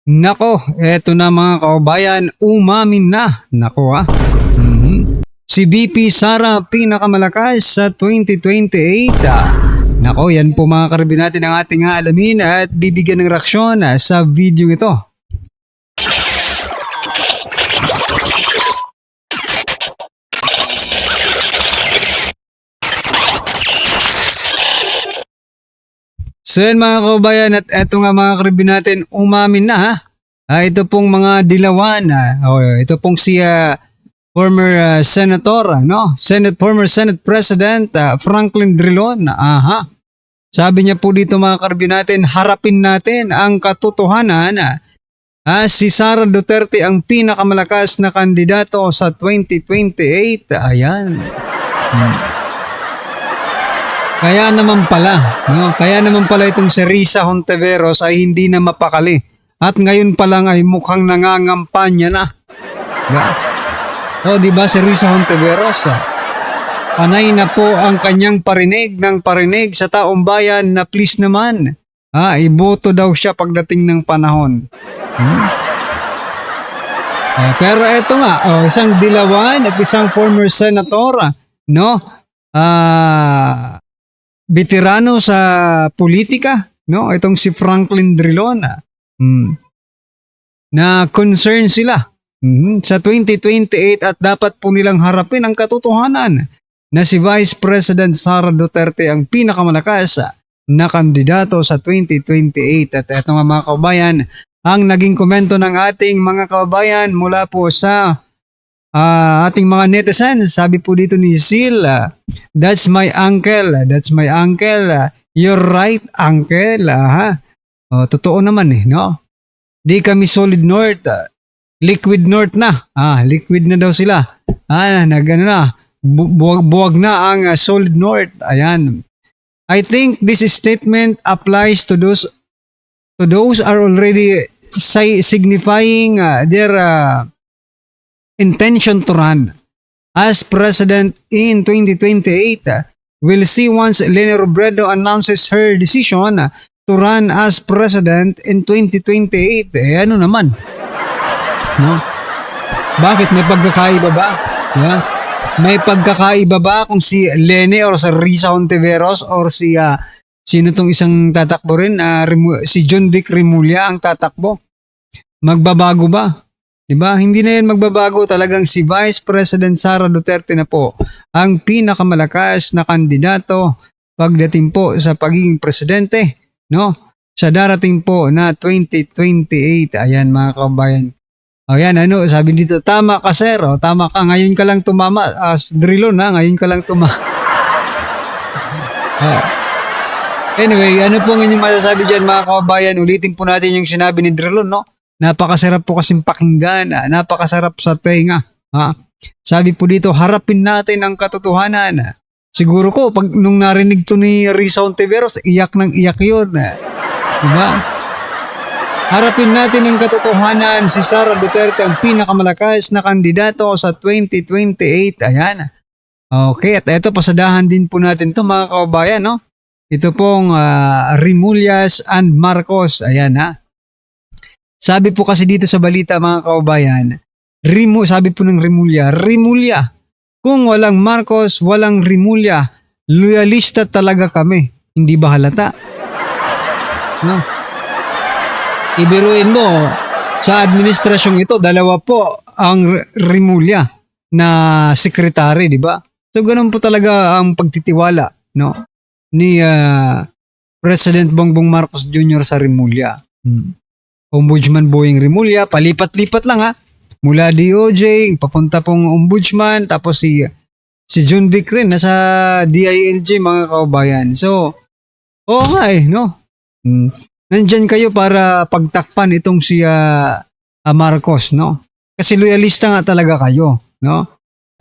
Nako, eto na mga kaubayan, umamin na. Nako Si BP Sara pinakamalakas sa 2028. Nako, yan po mga karabin natin ang ating aalamin at bibigyan ng reaksyon sa video ito. So yan mga kaubayan, at eto nga mga karabin natin, umamin na ha. Ito pong mga dilawan. Ito pong si former senator, former Senate President Franklin Drilon. Sabi niya po dito mga karabin natin, harapin natin ang katotohanan. Si Sara Duterte ang pinakamalakas na kandidato sa 2028. Ayan. Kaya naman pala itong si Risa Hontiveros ay hindi na mapakali. At ngayon pa lang ay mukhang nangangampanya na. Di ba si Risa Hontiveros? Panay na po ang kanyang parinig sa taong bayan na please naman. Iboto daw siya pagdating ng panahon. Pero eto nga, isang dilawan at isang former senator, veterano sa politika, itong si Franklin Drilon, na concern sila sa 2028 at dapat po nilang harapin ang katotohanan na si Vice President Sara Duterte ang pinakamalakas na kandidato sa 2028. At eto nga mga kababayan, ang naging komento ng ating mga kababayan mula po sa ating mga netizens. Sabi po dito ni Sil, that's my uncle. You're right, uncle. Totoo naman Di kami solid north. Liquid north na. Liquid na daw sila. Buwag na ang solid north. Ayan. I think this statement applies to those are already signifying their intention to run as president in 2028. We'll see once Leni Robredo announces her decision to run as president in 2028. Ano naman? Bakit? May pagkakaiba ba? May pagkakaiba ba kung si Leni or si Risa Hontiveros or si sino tong isang tatakbo rin? Si John Vic Remulla ang tatakbo. Magbabago ba? Diba? Hindi na yan magbabago. Talagang si Vice President Sara Duterte na po ang pinakamalakas na kandidato pagdating po sa pagiging presidente, sa darating po na 2028. Ayan mga kabayan. Ayan, sabi dito, tama ka sir, tama ka, ngayon ka lang tumama, Drilon ngayon ka lang tumama. Anyway, ano po ang inyong masasabi dyan mga kababayan? Ulitin po natin yung sinabi ni Drilon, Napakasarap po kasing pakinggan, napakasarap sa tenga. Sabi po dito, harapin natin ang katotohanan. Siguro ko, nung narinig to ni Risa Hontiveros, iyak ng iyak yun. Diba? Harapin natin ang katotohanan, si Sara Duterte ang pinakamalakas na kandidato sa 2028. Ayan. Okay, at ito, pasadahan din po natin to mga kababayan, Ito pong Remullas and Marcos. Ayan, Sabi po kasi dito sa balita mga kababayan, sabi po ng Remulla, kung walang Marcos, walang Remulla, loyalista talaga kami. Hindi ba halata? Ibiruin mo, sa administrasyong ito, dalawa po ang Remulla na sekretary, di ba? So, ganun po talaga ang pagtitiwala, ni President Bongbong Marcos Jr. sa Remulla. Ombudsman Boying Remulla, palipat-lipat lang mula DOJ, papunta pong ombudsman, tapos si John Vic rin, nasa DILG mga kababayan. So, okay, nandyan kayo para pagtakpan itong si Marcos, Kasi loyalista nga talaga kayo,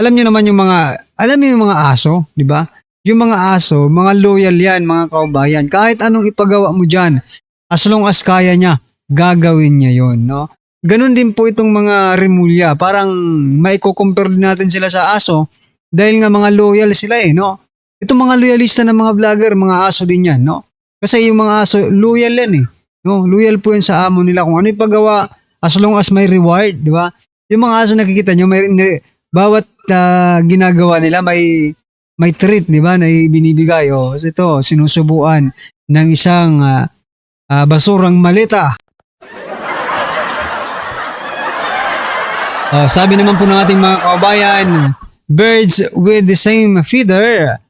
Alam niyo naman yung mga aso, di ba? Yung mga aso, mga loyal yan, mga kababayan. Kahit anong ipagawa mo dyan, as long as kaya niya, gagawin niya yon, Ganon din po itong mga Remulla. Parang maiko-compare din natin sila sa aso dahil nga mga loyal sila Itong mga loyalista ng mga vlogger, mga aso din yan, Kasi yung mga aso, loyal yan No, loyal po yan sa amo nila. Kung ano yung paggawa, as long as may reward, di ba? Yung mga aso nakikita nyo, bawat ginagawa nila may treat, di ba, na binibigay. O, ito, sinusubuan ng isang basurang maleta. Sabi naman po ng ating mga kababayan, birds with the same feather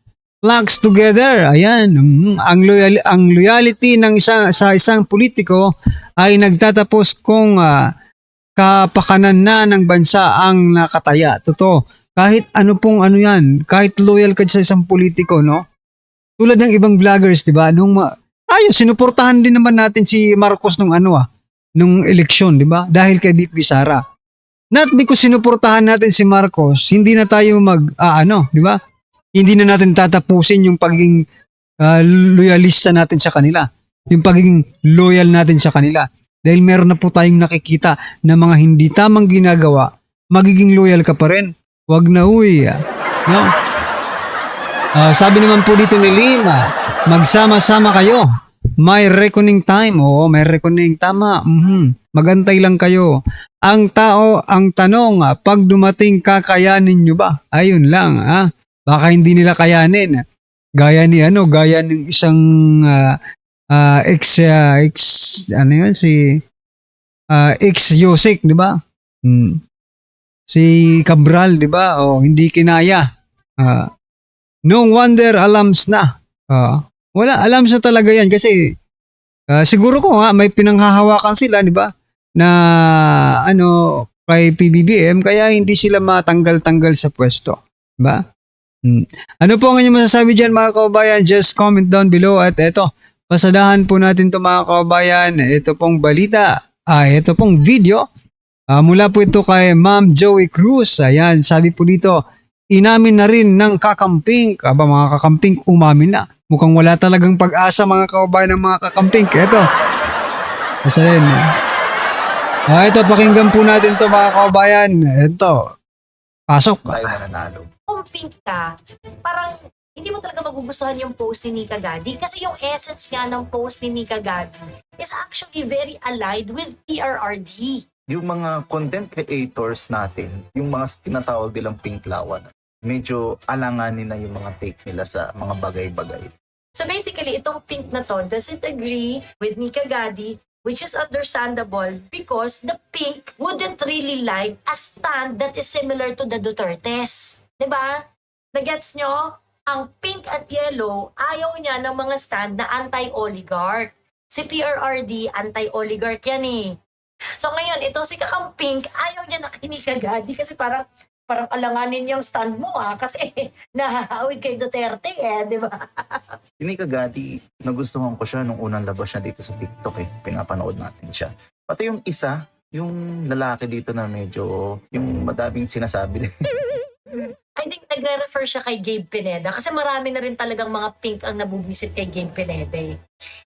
flocks together. Ayan, ang loyalty ng sa isang politiko ay nagtatapos kung kapakanan na ng bansa ang nakataya. Totoo. Kahit ano pong ano yan, kahit loyal ka sa isang politiko, no? Tulad ng ibang vloggers, di ba? Sinuportahan din naman natin si Marcos nung nung eleksyon, di ba? Dahil kay BP Sara. Not because sinuportahan natin si Marcos, hindi na tayo di ba? Hindi na natin tatapusin yung pagiging loyalista natin sa kanila. Yung pagiging loyal natin sa kanila. Dahil meron na po tayong nakikita na mga hindi tamang ginagawa, magiging loyal ka pa rin. Wag na no? Sabi naman po dito ni Lima, magsama-sama kayo. May reckoning time. Oo, may reckoning. Tama. Magantay lang kayo. Ang tanong, pag dumating kakayanin nyo ba? Ayun lang, baka hindi nila kayanin. Gaya ng isang ex-Yosek, di ba? Si Cabral, di ba? Hindi kinaya. No wonder alams na. Wala, alam sa talaga yan kasi siguro ko may pinanghahawakan sila, di ba? Na kay PBBM kaya hindi sila matanggal-tanggal sa pwesto, di ba? Ano po ang inyong masasabi diyan mga kababayan? Just comment down below at eto, pasadahan po natin to mga kababayan. Ito pong balita, ito pong video. Mula po ito kay Ma'am Joey Cruz. Ayan, sabi po dito, inamin na rin ng kakamping. Mga kakamping umamin na. Mukhang wala talagang pag-asa mga kababayan ng mga kakamping. Ito. Isa rin. Ito, pakinggan po natin to mga kababayan. Ito. Pasok. Tayo mananalo. Kung pink ka, parang hindi mo talaga magugustuhan yung post ni Nika Gadi kasi yung essence nga ng post ni Nika Gadi is actually very aligned with PRRD. Yung mga content creators natin, yung mga tinatawag nilang pink lawan, medyo alanganin na yung mga take nila sa mga bagay-bagay. So basically, itong pink na to doesn't agree with Nika Gadi, which is understandable because the pink wouldn't really like a stand that is similar to the Dutertes. Diba? Nagets nyo? Ang pink at yellow, ayaw niya ng mga stand na anti-oligarch. Si PRRD, anti-oligarch yan eh. So ngayon, itong si Kakang Pink, ayaw niya na kay Nika Gadi kasi parang alanganin yung stand mo kasi nahahawig kay Duterte di ba? Hindi kagadi, nagustuhan ko siya nung unang labas siya dito sa TikTok pinapanood natin siya. Pati yung isa, yung lalaki dito na medyo, yung madaming sinasabi din. I think nagre-refer siya kay Gabe Pineda kasi marami na rin talagang mga pink ang nabubisit kay Gabe Pineda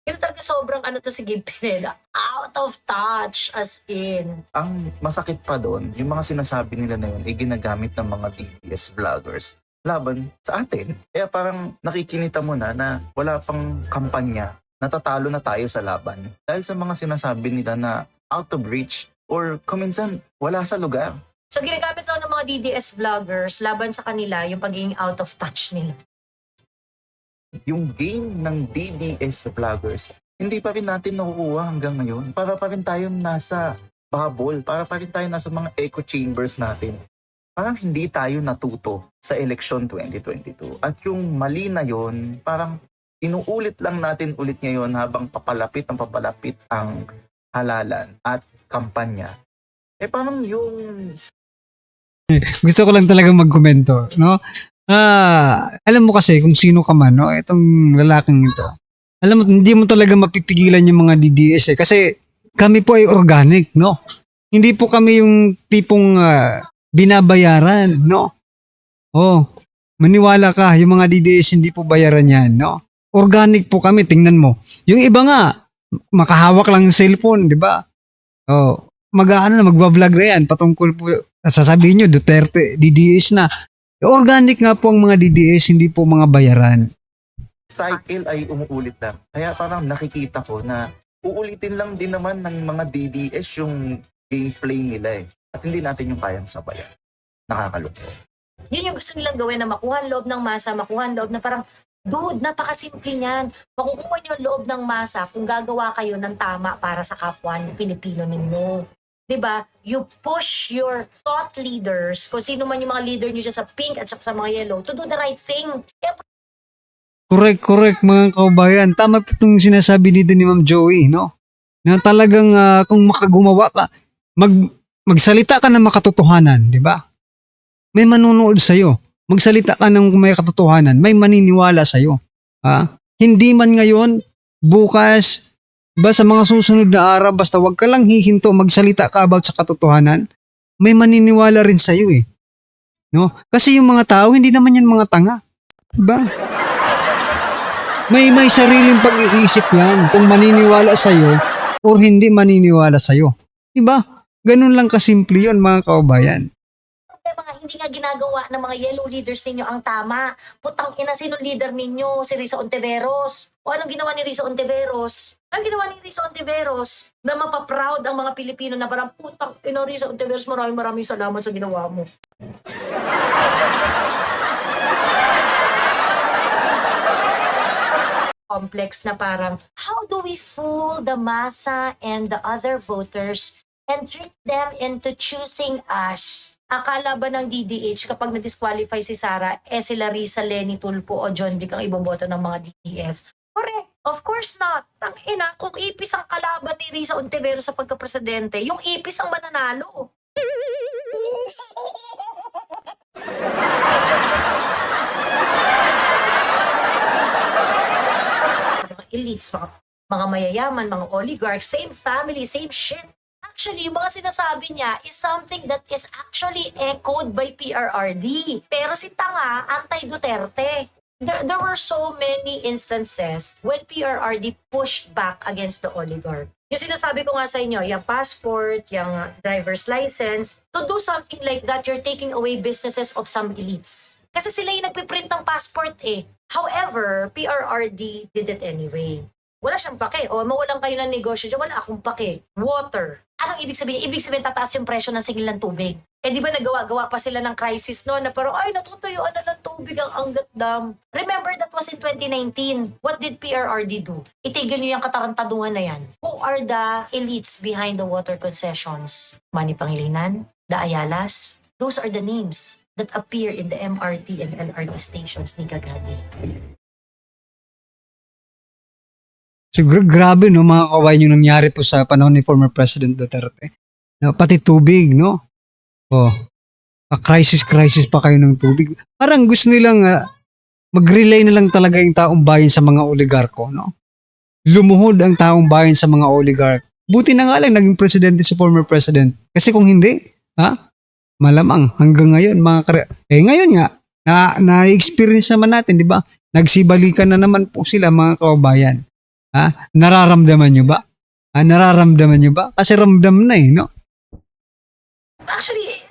Kasi talaga sobrang to si Gabe Pineda, out of touch as in. Ang masakit pa doon, yung mga sinasabi nila na yun ay ginagamit ng mga DDS vloggers laban sa atin. Kaya parang nakikinita mo na wala pang kampanya, natatalo na tayo sa laban. Dahil sa mga sinasabi nila na out of reach or kuminsan wala sa lugar. So ginagamit daw ng mga DDS vloggers laban sa kanila yung pagiging out of touch nila. Yung game ng DDS vloggers, hindi pa rin natin nakukuha hanggang ngayon. Para pa rin tayo nasa bubble, para pa rin tayo nasa mga echo chambers natin. Parang hindi tayo natuto sa election 2022. At yung mali na yon, parang inuulit lang natin ulit ngayon habang papalapit ang halalan at kampanya. Parang yung... Gusto ko lang talaga magkomento, no? Alam mo kasi kung sino ka man, no? Itong lalaking ito. Alam mo, hindi mo talaga mapipigilan yung mga DDS kasi kami po ay organic, no? Hindi po kami yung tipong binabayaran, no? Maniwala ka, yung mga DDS hindi po bayaran yan, no? Organic po kami, tingnan mo. Yung iba nga, makahawak lang ng cellphone, di ba? Magbablog na yan, patungkol po, sasabihin nyo, Duterte, DDS na. Organic nga po ang mga DDS, hindi po mga bayaran. Cycle ay umuulit lang. Kaya parang nakikita ko na uulitin lang din naman ng mga DDS yung gameplay nila eh. At hindi natin yung kayang sabayan. Nakakalungkot. Yun yung gusto nilang gawin na makuha ang loob ng masa, makuha ang loob na parang, dude, napakasimple niyan. Makukuha niyo ang loob ng masa kung gagawa kayo ng tama para sa kapwa ng Pilipino ninyo. 'Di ba? You push your thought leaders, kung sino man yung mga leader niyo dyan sa pink at sa mga yellow, to do the right thing. Kaya Correct mga kababayan. Tama po itong sinasabi dito ni Ma'am Joey, no? Na talagang kung makagumawa ka, magsalita ka ng makatotohanan, di ba? May manunood sa'yo. Magsalita ka ng may katotohanan, may maniniwala sa'yo. Ha? Hindi man ngayon, bukas, ba sa mga susunod na araw, basta wag ka lang hihinto, magsalita ka about sa katotohanan, may maniniwala rin sa'yo eh. No? Kasi yung mga tao, hindi naman yan mga tanga. Diba? May sariling pag-iisip yan kung maniniwala sa'yo or hindi maniniwala sa'yo. Diba? Ganun lang kasimple yun mga kababayan. mga hindi nga ginagawa ng mga yellow leaders ninyo ang tama. Putang ina, sino leader ninyo? Si Risa Ontiveros. O anong ginawa ni Risa Ontiveros? Anong ginawa ni Risa Ontiveros? Na mapaproud ang mga Pilipino na parang, putang ina, Risa Ontiveros, maraming salamat sa ginawa mo. Complex na parang, how do we fool the massa and the other voters and trick them into choosing us? Akala ba ng DDH kapag na-disqualify si Sara, sila Risa, Lenny Tulfo o John Vic ang iboboto ng mga DDS? Correct. Of course not. Tangina, kung ipis ang kalaban ni Risa Ontiveros sa pagka-presidente, yung ipis ang mananalo. Mga elites, mga mayayaman, mga oligarchs, same family, same shit. Actually, yung mga sinasabi niya is something that is actually echoed by PRRD. Pero si Tanga, anti-Duterte. There were so many instances when PRRD pushed back against the oligarch. Yung sinasabi ko nga sa inyo, yung passport, yung driver's license, to do something like that, you're taking away businesses of some elites. Kasi sila yung nagpiprint ng passport eh. However, PRRD did it anyway. Wala siyang pake. O mawalan kayo ng negosyo dyan, wala akong pake. Water. Anong ibig sabihin? Ibig sabihin tataas yung presyo ng singil ng tubig. Eh di ba nagawa-gawa pa sila ng crisis no na parang ay natutuyuan na ng tubig ang Angat Dam. Remember that was in 2019. What did PRRD do? Itigil niyo yung katarantaduhan na yan. Who are the elites behind the water concessions? Manny Pangilinan? The Ayalas? Those are the names that appear in the MRT and LRT stations ni Kagadi. So grabe no mga kababayan yung nangyari po sa panahon ni former President Duterte. No, pati tubig, no? Oh. Crisis pa kayo ng tubig. Parang gusto nilang mag-relay na lang talaga yung taong bayan sa mga oligarko, no? Lumuhod ang taong bayan sa mga oligark. Buti na nga lang naging presidente si former president. Kasi kung hindi, malamang hanggang ngayon ngayon nga na-experience naman natin, di ba? Nagsibalikan na naman po sila mga kababayan. Nararamdaman nyo ba? Nararamdaman nyo ba? Kasi ramdam na no? Actually,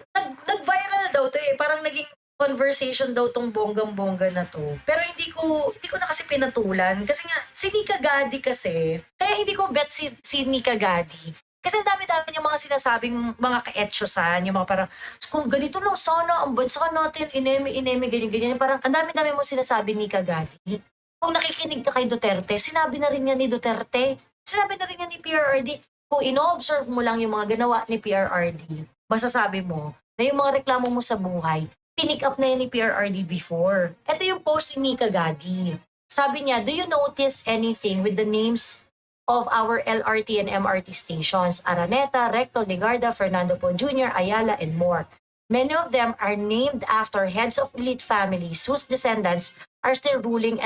nag-viral daw to eh. Parang naging conversation daw tong bonggang-bongga na to. Pero hindi ko na kasi pinatulan. Kasi nga, si Nika Gadi kasi, kaya hindi ko bet si Nika Gadi. Kasi ang dami-dami yung mga sinasabing mga ka-etyosan, yung mga parang, kung ganito lang sana, ang bansa natin, ineme, ganyan. Parang ang dami-dami mo sinasabi Nika Gadi. Kung nakikinig ka kay Duterte, sinabi na rin niya ni Duterte. Sinabi na rin niya ni PRRD. Kung ino-observe mo lang yung mga ginawa ni PRRD, masasabi mo na yung mga reklamo mo sa buhay, pinick up na yan ni PRRD before. Ito yung post ni Nika Gadi. Sabi niya, do you notice anything with the names of our LRT and MRT stations? Araneta, Recto, Legarda, Fernando Po Jr., Ayala, and more. Many of them are named after heads of elite families whose descendants are still ruling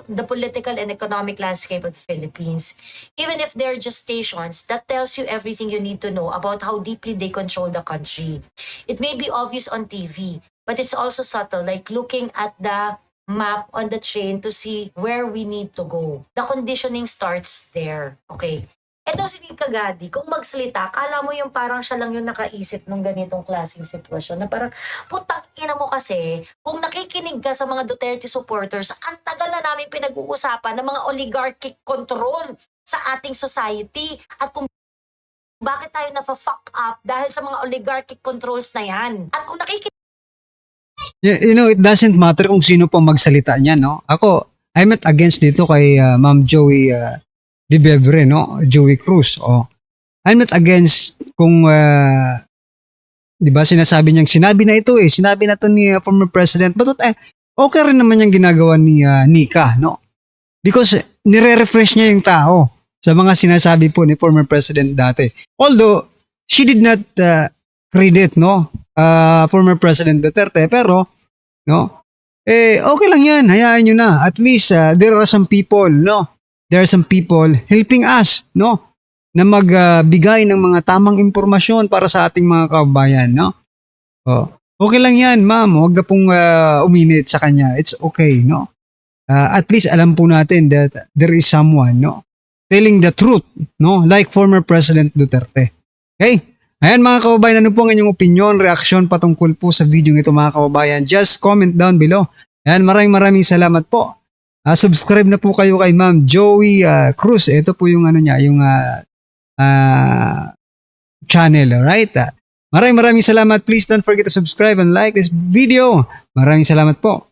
the political and economic landscape of the Philippines. Even if they're just stations, that tells you everything you need to know about how deeply they control the country. It may be obvious on TV, but it's also subtle, like looking at the map on the train to see where we need to go. The conditioning starts there. Okay. Ito si Nika Gadi, kung magsalita, kala mo yung parang siya lang yung nakaisip ng ganitong klaseng sitwasyon na parang, putang ina mo kasi, kung nakikinig ka sa mga Duterte supporters, ang tagal na namin pinag-uusapan ng mga oligarchic control sa ating society at kung bakit tayo na-fuck up dahil sa mga oligarchic controls na yan. At kung You know, it doesn't matter kung sino pa magsalita niyan, no? Ako, I'm not against dito kay Ma'am Joey De Bebre, no? Joey Cruz. I'm not against kung, di ba, sinasabi niyang sinabi na ito sinabi na to ni former president. But okay rin naman yung ginagawa ni Nika, no? Because nire-refresh niya yung tao sa mga sinasabi po ni former president dati. Although, she did not credit, no? Former President Duterte, pero, no? Okay lang yan, hayaan nyo na. At least, there are some people, no? There are some people helping us, no? Na magbigay ng mga tamang impormasyon para sa ating mga kababayan, no? Okay lang yan, ma'am. Huwag ka pong uminit sa kanya. It's okay, no? At least alam po natin that there is someone, no? Telling the truth, no? Like former President Duterte. Okay? Ayan mga kababayan, ano po ang inyong opinion, reaksyon patungkol po sa video ito mga kababayan? Just comment down below. Ayan, maraming salamat po. Subscribe na po kayo kay Ma'am Joey Cruz. Ito po yung ano niya, yung channel, alright? Maraming salamat. Please don't forget to subscribe and like this video. Maraming salamat po.